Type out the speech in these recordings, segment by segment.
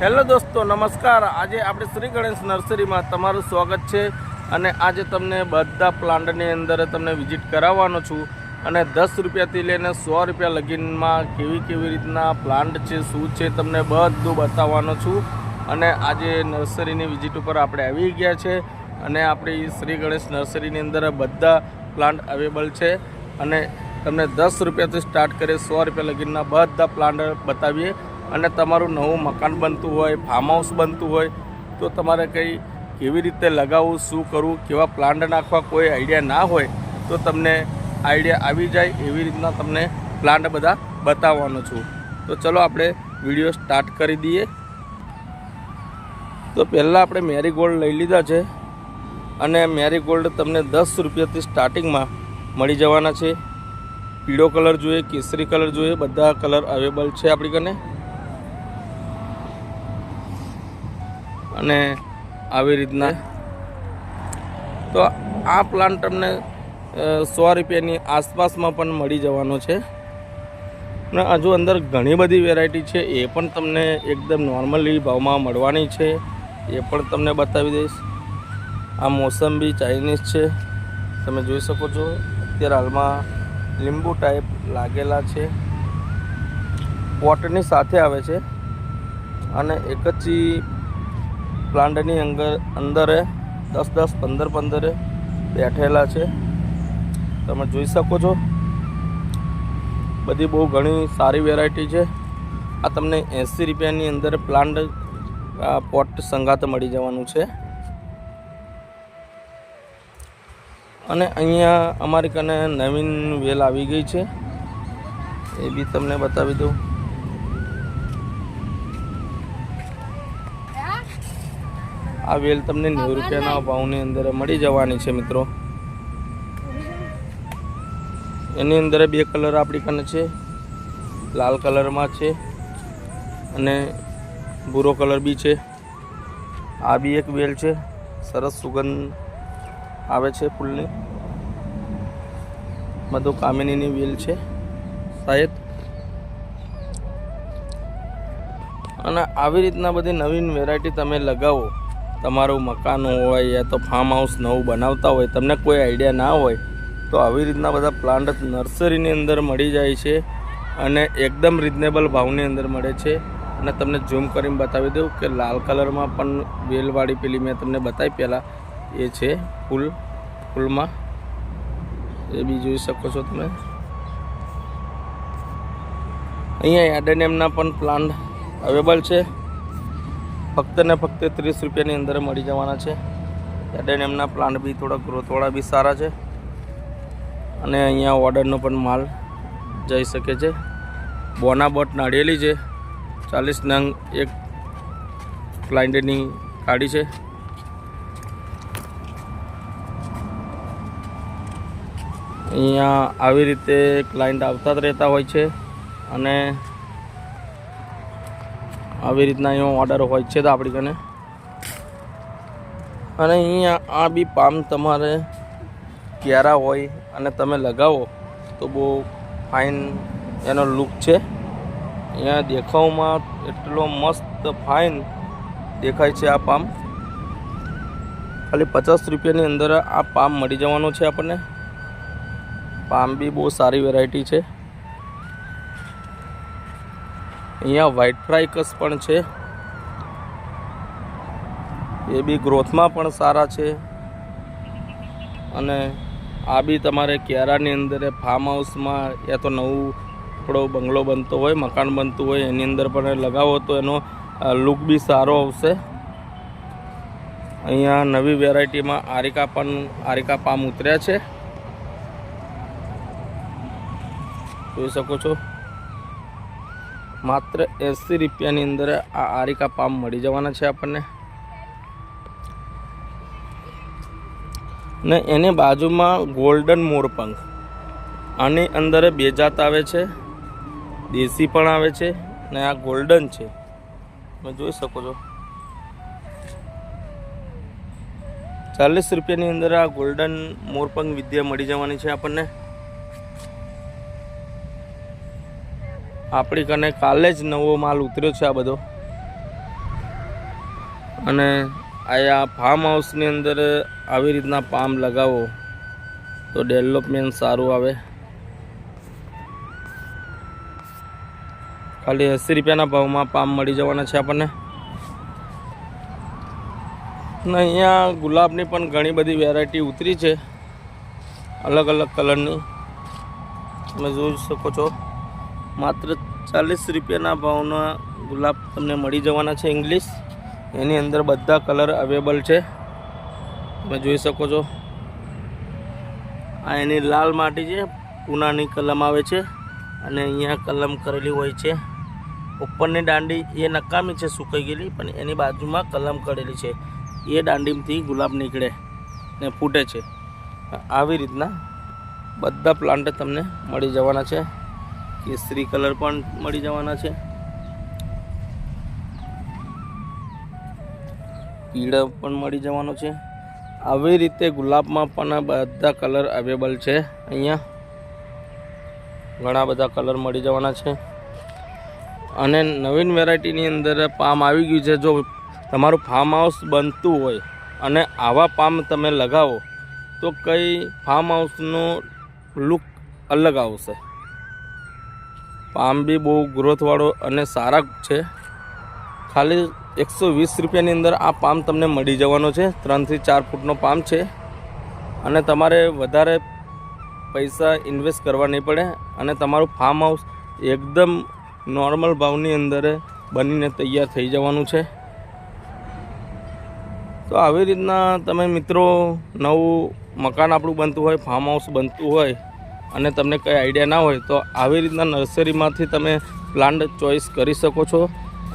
Hello દોસ્તો, નમસ્કાર। આજે આપણે શ્રી ગણેશ નર્સરીમાં તમારું સ્વાગત છે અને આજે તમને બધા પ્લાન્ટની અંદર તમને વિઝિટ કરાવવાનો છું અને 10 રૂપિયાથી લઈને 100 રૂપિયા લગીનમાં કેવી રીતના પ્લાન્ટ છે, શું છે, તમને બધું બતાવવાનો છું। અને આજે નર્સરીની વિઝિટ ઉપર આપણે આવી ગયા છે અને આપણી શ્રી ગણેશ નર્સરીની અંદર બધા પ્લાન્ટ અવેલેબલ છે અને તમને 10 રૂપિયાથી સ્ટાર્ટ કરી 100 રૂપિયા લગીના બધા પ્લાન્ટ બતાવીએ। અને તમારું નવું મકાન બનતું હોય, ફાર્મ હાઉસ બનતું હોય તો તમારે કેવી રીતે લગાવવું, શું કરવું, કેવા પ્લાન્ટ નાખવા કોઈ આઈડિયા ના હોય તો તમને આઈડિયા આવી જાય એવી રીતના તમને પ્લાન્ટ બધા બતાવવાનો છું। તો ચલો આપણે વિડીયો સ્ટાર્ટ કરી દઈએ। તો પહેલાં આપણે મેરીગોલ્ડ લઈ લીધા છે અને મેરીગોલ્ડ તમને 10 રૂપિયાથી સ્ટાર્ટિંગમાં મળી જવાના છે। પીળો કલર જોઈએ, કેસરી કલર જોઈએ, બધા કલર અવેલેબલ છે આપણી કને। અને આવી રીતના તો આ પ્લાન્ટ તમને 100 રૂપિયાની આસપાસમાં પણ મળી જવાનો છે અને હજુ અંદર ઘણી બધી વેરાયટી છે, એ પણ તમને એકદમ નોર્મલી ભાવમાં મળવાની છે, એ પણ તમને બતાવી દઈશ। આ મોસંબી ચાઇનીઝ છે, તમે જોઈ શકો છો। અત્યારે હાલમાં લીંબુ ટાઈપ લાગેલા છે, પોટની સાથે આવે છે અને એક જ પ્લાન્ટની અંદર 10-10, 15-15 બેઠેલા છે, તમે જોઈ શકો છો। બધી બહુ ઘણી સારી વેરાયટી છે। આ તમને 80 રૂપિયાની અંદર પ્લાન્ટ પોટ સંગાત મળી જવાનું છે। અને અહીંયા અમારી કને નવીન વેલ આવી ગઈ છે, એ બી તમને બતાવી દઉં। આ વેલ તમને 90 રૂપિયાના ભાવની અંદર મળી જવાની છે મિત્રો। એની અંદર 2 કલર આપણી કને છે, લાલ કલરમાં છે અને ભૂરો કલર બી છે। આ બી એક વેલ છે, સરસ સુગંધ આવે છે ફૂલની, બધું કામિનીની વેલ છે શાયદ। અને આવી રીતના બધી નવીન વેરાયટી તમે લગાવો, તમારું મકાન હોય યા તો ફાર્મ હાઉસ નવું બનાવતા હોય, તમને કોઈ આઈડિયા ના હોય તો આવી રીતના બધા પ્લાન્ટ નર્સરીની અંદર મળી જાય છે અને એકદમ રિઝનેબલ ભાવની અંદર મળે છે। અને તમને ઝૂમ કરીને બતાવી દઉં કે લાલ કલરમાં પણ વેલવાળી પેલી મેં તમને બતાવી પહેલાં, એ છે ફૂલમાં, એ બી જોઈ શકો છો તમે। અહીંયા એડેનિયમના પણ પ્લાન્ટ અવેલેબલ છે, ફક્ત ને ફક્ત 30 રૂપિયાની અંદર મળી જવાના છે। એડેનિયમના પ્લાન્ટ બી થોડા ગ્રોથવાળા બી સારા છે અને અહીંયા ઓર્ડરનો પણ માલ જઈ શકે છે। બોના બોટ નાળિયેલી છે, 40 નંગ એક ક્લાઇન્ટની કાઢી છે। અહીંયા આવી રીતે ક્લાયન્ટ આવતા જ રહેતા હોય છે અને આવી રીતના અહીંયા ઓર્ડર હોય છે તો આપણી કને। અને અહીંયા આ બી પામ તમારે ક્યારા હોય અને તમે લગાવો તો બહુ ફાઇન એનો લુક છે। અહીંયા દેખાવમાં એટલો મસ્ત ફાઇન દેખાય છે આ પામ। ખાલી 50 રૂપિયાની અંદર આ પામ મળી જવાનો છે આપણને। પામ બી બહુ સારી વેરાયટી છે। અહીંયા વ્હાઇટ ફ્રાઇકસ પણ છે, એ બી ગ્રોથમાં પણ સારા છે। અને આ બી તમારે ક્યારાની અંદર ફાર્મ હાઉસમાં યા તો નવું થોડો બંગલો બનતો હોય, મકાન બનતું હોય, એની અંદર પણ લગાવો તો એનો લુક બી સારો આવશે। અહીંયા નવી વેરાયટીમાં આરિકા પામ ઉતર્યા છે, જોઈ શકો છો। માત્ર 80 રૂપિયાની અંદર આ આરિકા પામ મળી જવાના છે આપણને। ને એની બાજુમાં ગોલ્ડન મોરપંખ, આની અંદર 2 જાત આવે છે, દેશી પણ આવે છે ને આ ગોલ્ડન છે, તમે જોઈ શકો છો। 40 રૂપિયાની અંદર આ ગોલ્ડન મોરપંખ વિદ્યા મળી જવાની છે આપણને। આપણી કને કાલે જ નવો માલ ઉતર્યો છે આ બધો, અને આ ફાર્મ હાઉસની અંદર આવી રીતના પામ લગાવો તો ડેવલપમેન્ટ સારું આવે. ખાલી 80 રૂપિયાના ભાવમાં પામ મળી જવાના છે આપણને. અને અહીંયા ગુલાબની પણ ઘણી બધી વેરાયટી ઉતરી છે, અલગ અલગ કલરની. તમે જોઈ શકો છો, માત્ર 40 રૂપિયાના ભાવના ગુલાબ તમને મળી જવાના છે ઇંગ્લિશ. એની અંદર બધા કલર અવેલેબલ છે, તમે જોઈ શકો છો. આ એની લાલ માટી છે, પૂનાની કલમ આવે છે અને અહીંયા કલમ કરેલી હોય છે. ઉપરની દાંડી એ નકામી છે, સુકાઈ ગયેલી, પણ એની બાજુમાં કલમ કરેલી છે. એ દાંડીમાંથી ગુલાબ નીકળે ને ફૂટે છે. આવી રીતના બધા પ્લાન્ટ તમને મળી જવાના છે. કેસરી કલર પણ મળી જવાના છે, પીળો પણ મળી જવાનો છે. આવી રીતે ગુલાબમાં પણ બધા કલર અવેલેબલ છે. અહીંયા ઘણા બધા કલર મળી જવાના છે. અને નવીન વેરાયટીની અંદર પામ આવી ગયું છે. જો તમારું ફાર્મ હાઉસ બનતું હોય અને આવા પામ તમે લગાવો તો કઈ ફાર્મ હાઉસનો લુક અલગ આવશે. પામ બી બહુ ગ્રોથવાળો અને સારા છે. ખાલી 120 રૂપિયાની અંદર આ પામ તમને મળી જવાનો છે. 3 થી 4 ફૂટનો પામ છે અને તમારે વધારે પૈસા ઇન્વેસ્ટ કરવા નહીં પડે અને તમારું ફાર્મ હાઉસ એકદમ નોર્મલ ભાવની અંદર બનીને તૈયાર થઈ જવાનું છે. તો આવી રીતના તમે મિત્રો નવું મકાન આપણું બનતું હોય, ફાર્મ હાઉસ બનતું હોય અને તમને કંઈ આઈડિયા ના હોય તો આવી રીતના નર્સરીમાંથી તમે પ્લાન્ટ ચોઈસ કરી શકો છો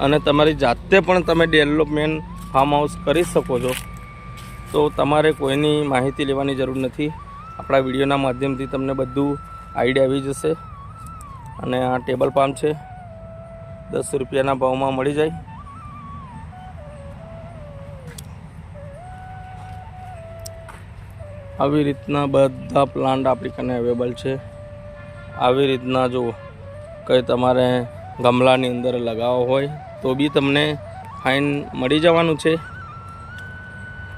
અને તમારી જાતે પણ તમે ડેવલપમેન્ટ ફાર્મ હાઉસ કરી શકો છો. તો તમારે કોઈની માહિતી લેવાની જરૂર નથી. આપણા વિડીયોના માધ્યમથી તમને બધું આઈડિયા આવી જશે. અને આ ટેબલ પામ છે, 10 રૂપિયાના ભાવમાં મળી જાય. આવી રીતના બધા પ્લાન્ટ આપણી કને અવેલેબલ છે. આવી રીતના જો કંઈ તમારે ગમલાની અંદર લગાવવો હોય તો બી તમને ફાઇન મળી જવાનું છે.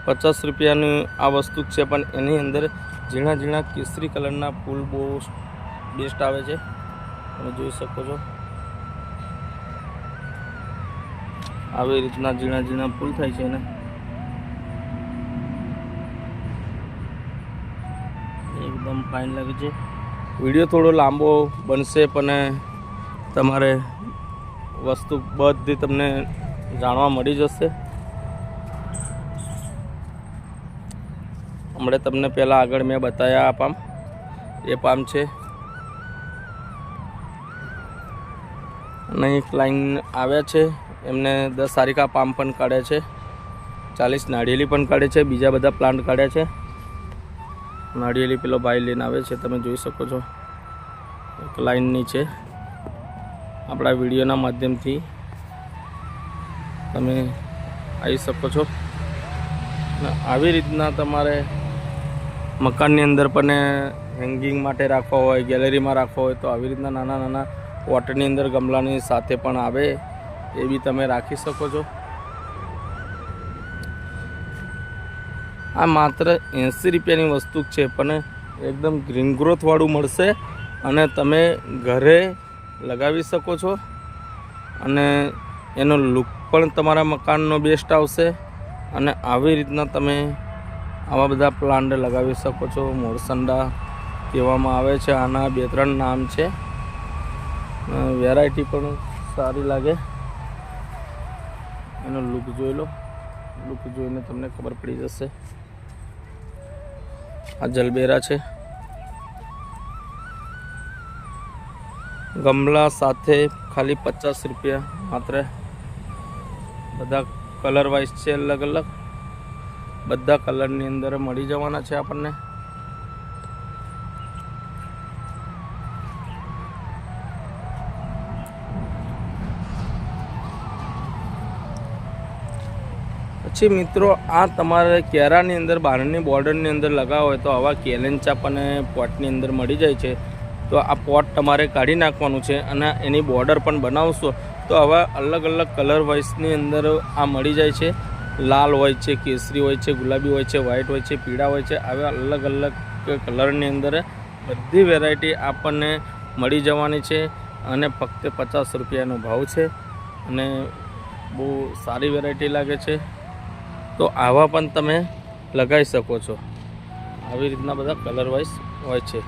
50 રૂપિયાની આ વસ્તુ છે, પણ એની અંદર ઝીણા ઝીણા કેસરી કલરના ફૂલ બહુ બેસ્ટ આવે છે, તમે જોઈ શકો છો. આવી રીતના ઝીણા ઝીણા ફૂલ થાય છે ને એકદમ ફાઇન લાગે છે. વિડીયો થોડો લાંબો બનશે પણ તમારે વસ્તુ બધી તમને જાણવા મળી જશે. હમણાં તમને પહેલાં આગળ મેં બતાવ્યા આ પામ, એ પામ છે. અને એક લાઈન આવ્યા છે, એમને 10 સારિકા પામ પણ કાઢ્યા છે, 40 નાળિયેરી પણ કાઢે છે, બીજા બધા પ્લાન્ટ કાઢ્યા છે. નાળિયેરી પેલો ભાઈ લઈને આવે છે, તમે જોઈ શકો છો. એક લાઈનની છે. આપણા વિડીયોના માધ્યમથી તમે આવી શકો છો. આવી રીતના તમારે મકાનની અંદર પણ હેંગિંગ માટે રાખવા હોય, ગેલેરીમાં રાખવા હોય તો આવી રીતના નાના નાના પોટની અંદર ગમલાની સાથે પણ આવે, એ બી તમે રાખી શકો છો. આ માત્ર 80 રૂપિયાની વસ્તુ છે, પણ એકદમ ગ્રીન ગ્રોથવાળું મળશે અને તમે ઘરે લગાવી શકો છો અને એનો લુક પણ તમારા મકાનનો બેસ્ટ આવશે. અને આવી રીતના તમે આવા બધા પ્લાન્ટ લગાવી શકો છો. મોરસંડા કહેવામાં આવે છે આના, 2-3 નામ છે. વેરાયટી પણ સારી લાગે. એનો લુક જોઈ લો, લુક જોઈને તમને ખબર પડી જશે. આ જલબેરા છે, ગમલા સાથે ખાલી 50 રૂપિયા માત્ર. બધા કલર વાઇઝ છે, અલગ અલગ બધા કલરની અંદર મળી જવાના છે આપણને. પછી મિત્રો આ તમારે કેરાની અંદર બહારની બોર્ડરની અંદર લગાવો હોય તો આવા કેલેન્ચા પણ પોટની અંદર મળી જાય છે. તો આ પોટ તમારે કાઢી નાખવાનું છે અને એની બોર્ડર પણ બનાવશો તો આવા અલગ અલગ કલર વાઇઝની અંદર આ મળી જાય છે. લાલ હોય છે, કેસરી હોય છે, ગુલાબી હોય છે, વ્હાઈટ હોય છે, પીળા હોય છે. આવા અલગ અલગ કલરની અંદર બધી વેરાયટી આપણને મળી જવાની છે અને ફક્ત 50 રૂપિયાનો ભાવ છે અને બહુ સારી વેરાયટી લાગે છે. તો આવા પણ તમે લગાવી શકો છો. આવી રીતના બધા કલર વાઇઝ હોય છે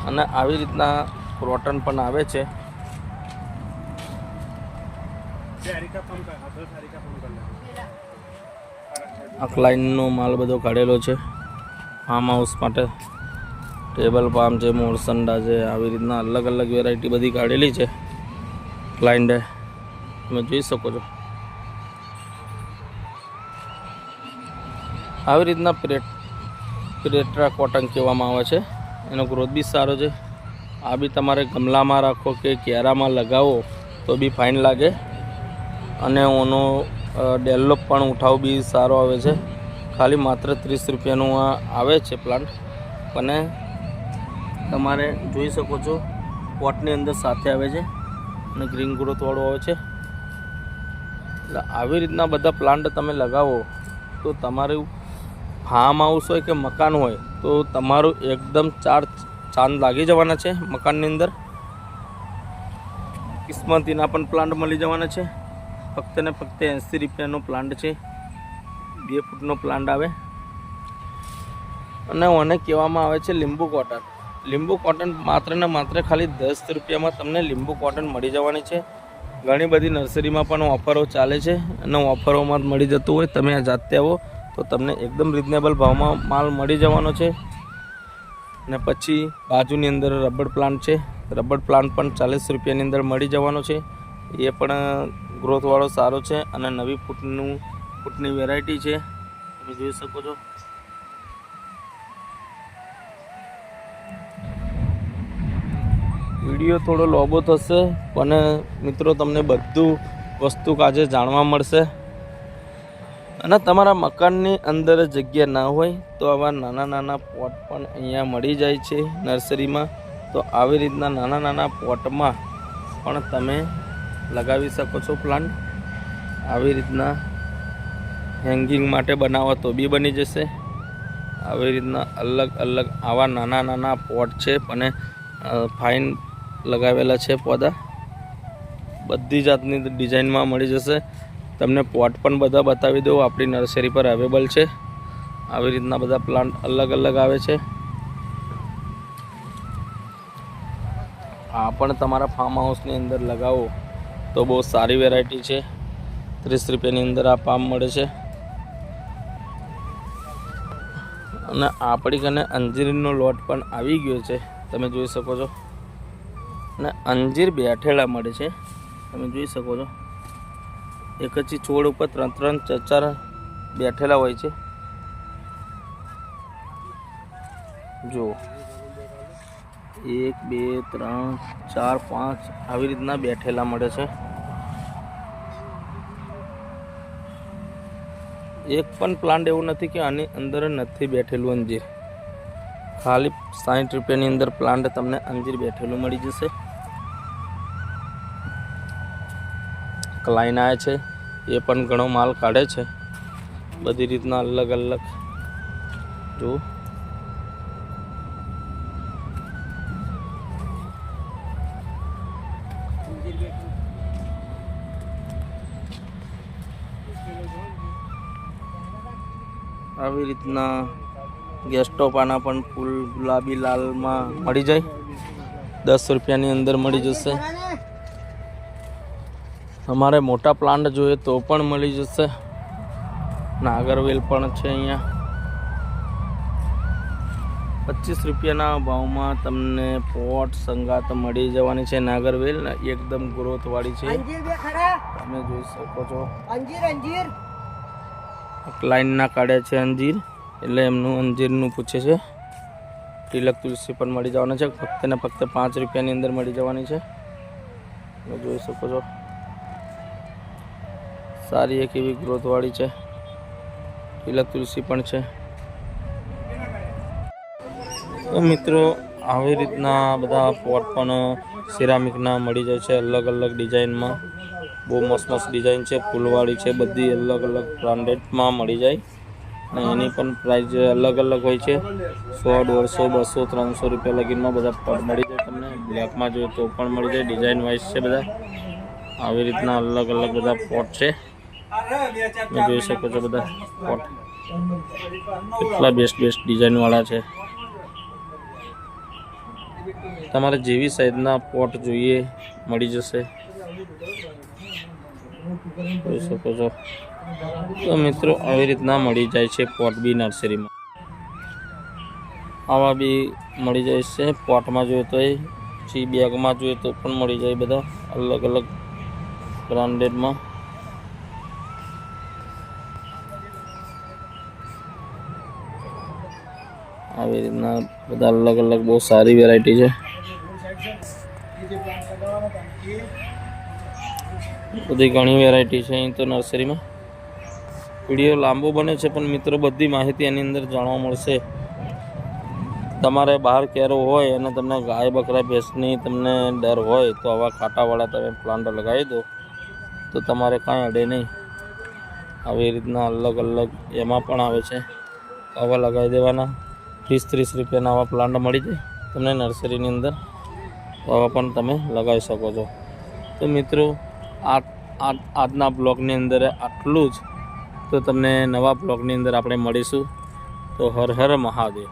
અને આવી રીતના ક્રોટન પણ આવે છે. આ ક્લાઇનનો માલ બધો કાઢેલો છે ફાર્મ હાઉસ માટે. ટેબલ પામ છે, મોરસંડા છે, આવી રીતના અલગ અલગ વેરાયટી બધી કાઢેલી છે ક્લાઇન્ટે. તમે જોઈ શકો છો. આવી રીતના પ્રેટ્રા કોટન કહેવામાં આવે છે. એનો ગ્રોથ બી સારો છે. આ બી તમારે ગમલામાં રાખો કે ક્યારામાં લગાવો તો બી ફાઇન લાગે અને એનો ડેવલપ પણ ઉઠાવ બી સારો આવે છે. ખાલી માત્ર 30 રૂપિયાનું આ આવે છે પ્લાન્ટ. અને તમારે જોઈ શકો છો પોટની અંદર સાથે આવે છે અને ગ્રીન ગ્રોથવાળું આવે છે. એટલે આવી રીતના બધા પ્લાન્ટ તમે લગાવો તો તમારું ફાર્મ હાઉસ હોય કે મકાન હોય તો તમારું એકદમ ચાંદ લાગી જવાના છે મકાનની અંદર. કિસ્મતીના પણ પ્લાન્ટ મળી જવાના છે. ફક્ત ને ફક્ત 80 રૂપિયાનો પ્લાન્ટ છે. 2 ફૂટનો પ્લાન્ટ આવે અને ઓને કહેવામાં આવે છે લીંબુ કોટન. લીંબુ કોટન માત્ર ને માત્ર ખાલી 10 રૂપિયામાં તમને લીંબુ કોટન મળી જવાની છે. ઘણી બધી નર્સરીમાં પણ ઓફરો ચાલે છે અને ઓફરોમાં મળી જતું હોય. તમે આ જાતે આવો તો તમને એકદમ રિઝનેબલ ભાવમાં માલ મળી જવાનો છે. અને પછી બાજુની અંદર રબર પ્લાન્ટ છે. રબર પ્લાન્ટ પણ 40 રૂપિયાની અંદર મળી જવાનો છે. એ પણ ગ્રોથવાળો સારો છે અને નવી ફૂટની વેરાયટી છે. તમે જોઈ શકો છો. વિડીયો થોડો લાંબો થશે પણ મિત્રો તમને બધું વસ્તુ આજે જાણવા મળશે. અને તમારા મકાનની અંદર જગ્યા ના હોય તો આવા નાના નાના પોટ પણ અહીંયા મળી જાય છે નર્સરીમાં. તો આવી રીતના નાના નાના પોટમાં પણ તમે લગાવી શકો છો પ્લાન્ટ. આવી રીતના હેંગિંગ માટે બનાવો તો બી બની જશે. આવી રીતના અલગ અલગ આવા નાના નાના પોટ છે અને ફાઇન લગાવેલા છે પૌધા. બધી જાતની ડિઝાઇનમાં મળી જશે. તમને પોટ પણ બધા બતાવી દઉં, આપણી નર્સરી પર અવેલેબલ છે. આવી રીતના બધા પ્લાન્ટ અલગ અલગ આવે છે. આ પણ તમારા ફાર્મ હાઉસની અંદર લગાવો તો બહુ સારી વેરાયટી છે. 30 રૂપિયાની અંદર આ પામ મળે છે. અને આપણી કને અંજીરનો લોટ પણ આવી ગયો છે. તમે જોઈ શકો છો. અને અંજીર બેઠેલા મળે છે. તમે જોઈ શકો છો. એક જ છોડ ઉપર 3-3, 4-4 બેઠેલા હોય છે. જો 1, 2, 3, 4, 5 આવી રીતના બેઠેલા મળે છે. એક પણ પ્લાન્ટ એવું નથી કે આની અંદર નથી બેઠેલું અંજીર. ખાલી 60 રૂપિયાની અંદર પ્લાન્ટ તમને અંજીર બેઠેલું મળી જશે. ક્લાઇન આવે છે એ પણ ઘણો માલ કાઢે છે બધી રીતના અલગ અલગ. જો આવી રીતના ગેસ્ટોપાના પણ ફૂલ ગુલાબી લાલમાં મળી જાય. 10 રૂપિયાની અંદર મળી જશે. તમારે મોટા પ્લાન્ટ જોઈએ તો પણ મળી જશે. નાગરવેલ પણ છે અહીંયા. 25 રૂપિયાના ભાવમાં તમને પોટ સંગાત મળી જવાની છે. નાગરવેલ એકદમ ગ્રોથ વાળી છે. તમે જોઈ શકો છો. ક્લાઇનના કાઢે છે અંજીર એટલે એમનું અંજીરનું પૂછે છે. તિલક તુલસી પણ મળી જવાના છે. ફક્ત ને ફક્ત 5 રૂપિયાની અંદર મળી જવાની છે. તમે જોઈ શકો છો. સારી એક એવી ગ્રોથ વાળી છે. તિલક તુલસી પણ છે. તો મિત્રો આવી રીતના બધા પોટ પણ સિરામિકના મળી જાય છે અલગ અલગ ડિઝાઇનમાં. બહુ મસ્ત મસ્ત ડિઝાઇન છે, ફૂલવાળી છે, બધી અલગ અલગ બ્રાન્ડેડમાં મળી જાય અને એની પણ પ્રાઇસ અલગ અલગ હોય છે. 100, 150, 200, 300 રૂપિયા લગીનમાં બધા પોટ મળી જાય તમને. બ્લેકમાં જોઈએ તો પણ મળી જાય, ડિઝાઇન વાઇઝ છે બધા. આવી રીતના અલગ અલગ બધા પોટ છે, તમે જોઈ શકો છો બધા પોટ કેટલા બેસ્ટ ડિઝાઇનવાળા છે. તમારે જેવી સાઈઝના પોટ જોઈએ મળી જશે, જોઈ શકો છો. તો મિત્રો આવી રીતના મળી જાય છે પોટ બી નર્સરીમાં. આવા બી મળી જાય છે પોટમાં જોઈએ તો, પછી બેગમાં જોઈએ તો પણ મળી જાય બધા અલગ અલગ બ્રાન્ડેડમાં. આવી રીતના બધા અલગ અલગ બહુ સારી વેરાયટી છે. બધી ઘણી વેરાયટી છે અહીં તો નર્સરીમાં. વિડીયો લાંબો બને છે પણ મિત્રો બધી માહિતી એની અંદર જાણવા મળશે. તમારે બહાર કેરો હોય અને તમને ગાય બકરા ભેંસની તમને ડર હોય તો આવા ખાટાવાળા તમે પ્લાન્ટ લગાવી દો તો તમારે કાંઈ અડે નહીં. આવી રીતના અલગ અલગ એમાં પણ આવે છે, આવા લગાવી દેવાના. 30-30 રૂપિયાના આવા પ્લાન્ટ મળી જાય તમને નર્સરીની અંદર, તો આવા પણ તમે લગાવી શકો છો. તો મિત્રો આજના બ્લોગની અંદર આટલું જ. તો તમને નવા બ્લોગની અંદર આપણે મળીશું. તો હર હર મહાદેવ.